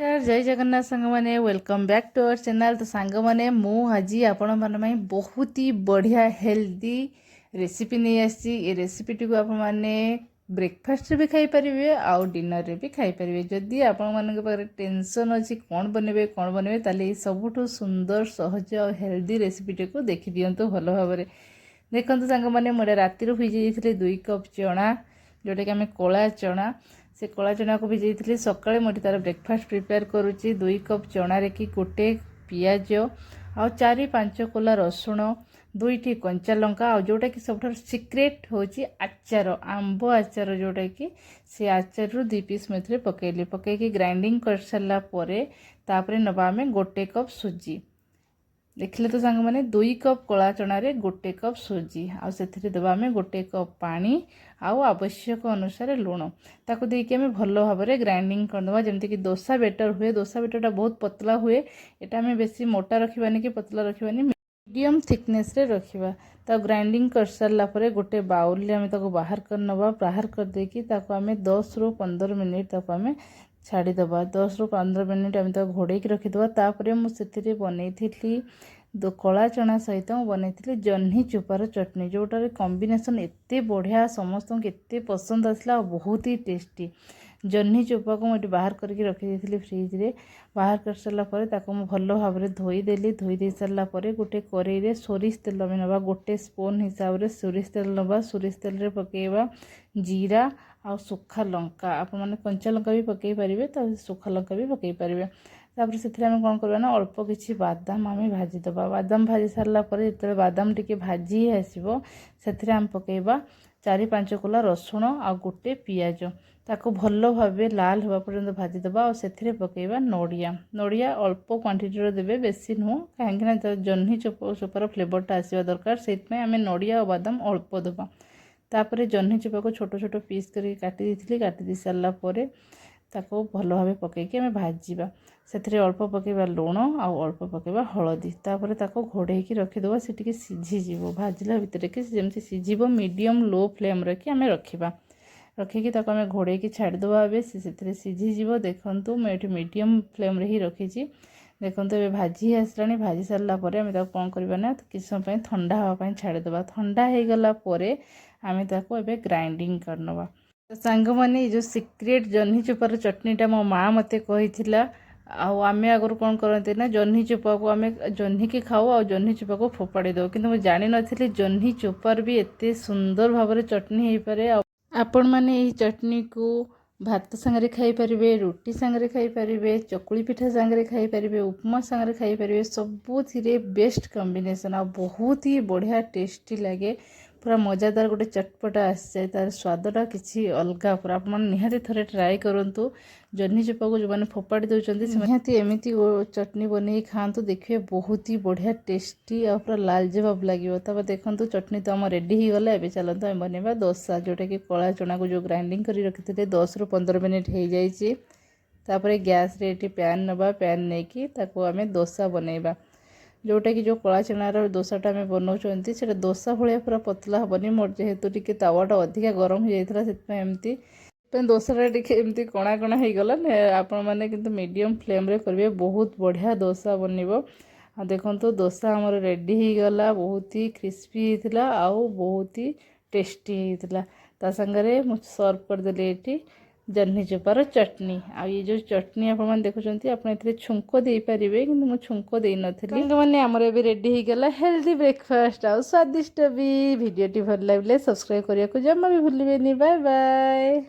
जय जगन्नाथ सांग मैंने welcome back to our channel. तो सांग मैंने आज आपण मन बहुत ही बढ़िया हेल्दी रेसिपी नहीं आसी। ये रेसिपी टी आप ब्रेकफास्ट भी खाई पारे आउ डिनर रे भी खाई पारे। जदि आपण मान टेंशन अच्छी कौन बनबे ताले सबुठ सुंदर सहज और हेल्दी रेसिपी टी को देखी दिंतु भल भाव। देखो सांग मैंने मुझे रातिर भिजई 2 कप चना जोटा कि आम कला चना से कला चना को भिजई सकाଳେ मुझे तार ब्रेकफास्ट प्रिपेयर करुच्ची 2 कप चनारे कि गोटे पियाज आ 4-5 कोला रसुण 2टी कंचा लंका आ जोटा कि सब सिक्रेट होची आचार आंब आचार जोटा कि से आचार रु 2 पीस में पकईली पकईकी ग्राइंडिंग कर सारा तापर नवा आम गोटे कप सुजी देखिले तो सांग मैंने 2 कप कला चनारे गोटे कप सुजी आउ देवा आम गोटे कप पानी आउ आवश्यक अनुसार लुण ताकू देकी आम भल भाव में ग्राइंडिंग करदे जमती कि डोसा बेटर हुए। डोसा बेटरटा बहुत पतला हुए एटा आम बेसी मोटा रखिबानी कि पतला रखिबानी मीडियम थिकनेस रे रखिबा। तो ग्राइंडिंग कर सारा गोटे बाउल आम बाहर कर नवा बाहर कर देकी ताकू आम 10 रु 15 मिनिट ताकू आम छाड़ीदबा 10 रु 15 मिनिट आम घोड़े रखीदबा। तापर मुझे बनई कला चना सहित बनई जह्नी चोपार चटनी जोटार कॉम्बिनेशन एते बढ़िया समस्त एते पसंद आसला बहुत ही टेस्टी। जह्नी चोपा को मुझे बाहर करके रखी फ्रिज रे बाहर कर सारापर भल भाव में धोईदेली धोई सारापर गोटे कड़े सोरिष तेल आम नवा गोटे स्पून हिसाब से सोरिष तेल नवा सोरिष तेल रे पकेबा जीरा आ सुखा लंका आप मैंने कंचा लंका भी पकई पारे सुखा लंका भी पकई पारे। तापर से कौन करवा ना अल्प किसी बादाम आम भाजीदबा बादाम भाजी सारापर जो बादाम टी भाजी आसो से आम पकईबा 4-5 कोला रसुण आ गोटे पियाज ताको भल भाव लाल हवा पर्यंत भाजीदबा और से पकईबा नड़िया नड़िया अल्प क्वांटिटी देवे बेसी नुह कहीं जह्नी चोपार फ्लेवरटा आसवा दरकार से आम नड़िया और बादाम अल्प दबा। तापर जह्नी चोपा को छोट छोट पीस कर काटी दी सारापर ताको भल भाव पकईकी आम भाजवा से अल्प पकईबा लुण आउ अल्प पकईबा हलदी तापर ताको घोड़े रखीदबा से टिके सीझीज भाजला भितर कि जमी सीझब मीडियम लो फ्लेम रखी आम रखा रखिकी ताको आम घोड़े छाड़ीदबा से सीझीज। देखु मुझे मीडियम फ्लेम रे ही रखी देखो ये भाजी आसला भाजी सारापर आम कौन करवा किस समय ठंडा हाँपाई छाड़ीदबा ठंडा हो गलापर आम ताको ग्राइंडिंग करनवा। तो सांग मैंने जो सिक्रेट जह्नी चोपार चटनीटा मो माँ मते कही आम आगुरी कौन करते ना जह्नी चोपा को आम जह्नी की खाऊ आ जह्नी चोपा को फोपाड़ी दो कि जानी नी जह्नी चोपार भी एते सुंदर भाव में चटनी हो पारे। आपण मैंने यही चटनी को भात सांगरे खाई पारे रुटी सांगरे खाई पारे चकुली पिठा सांगरे खाई पारे उपमा सांगरे खाई पारे सबुथिरे बेस्ट कॉम्बिनेशन आ बहुत ही बढ़िया टेस्टी लगे पूरा मजादार गोटे चटपटा आसी जाए तार स्वादटा किसी अलग पूरा आप निहाती थे ट्राए करूँ। जह्नी चोपा को जो मैंने फोपाड़ी दौरान निहाती एमती चटनी बन खातु देखिए बहुत ही बढ़िया टेस्टी और पूरा लाल जवाब लगे। तब देखो चटनी तो आम रेडी हो गला। एवं चलते आम बनवा डोसा जोटा कि कला चना को जो ग्राइंडिंग कर रखी थे 10 रु 15 मिनिट हो जाए। गैस रे पैन नवा पैन नहीं कि आम डोसा बनइबा जोटा कि जो कला चनार डोसाटा आम बनाऊँ से डोसा भाया पूरा पतला हेनी मोर जेहेतु टी तावाटा अधिका गरम हो जाता से एमती डोसाटा टी एमती कणा कणा हो गला आपण मैंने किंतु मीडियम फ्लेम रे करेंगे बहुत बढ़िया डोसा बनब। देखो डोसा आमर रेडी हो गला बहुत ही क्रिस्पी होता आउ बहुत ही टेस्टी होता। ता संगे मुझे सर्व करदेली ये जह्नी चोपार चटनी आ ये जो चटनी आप देखुं आप छुंक दे पारे कि मुझे छुंक दे नी मैंने आमर ए रेडी हो गला हेल्दी ब्रेकफास्ट आ स्वादिष्ट भी। भिडियोटी भल लगे सब्सक्राइब करने को जमा भी भूलें। Bye bye.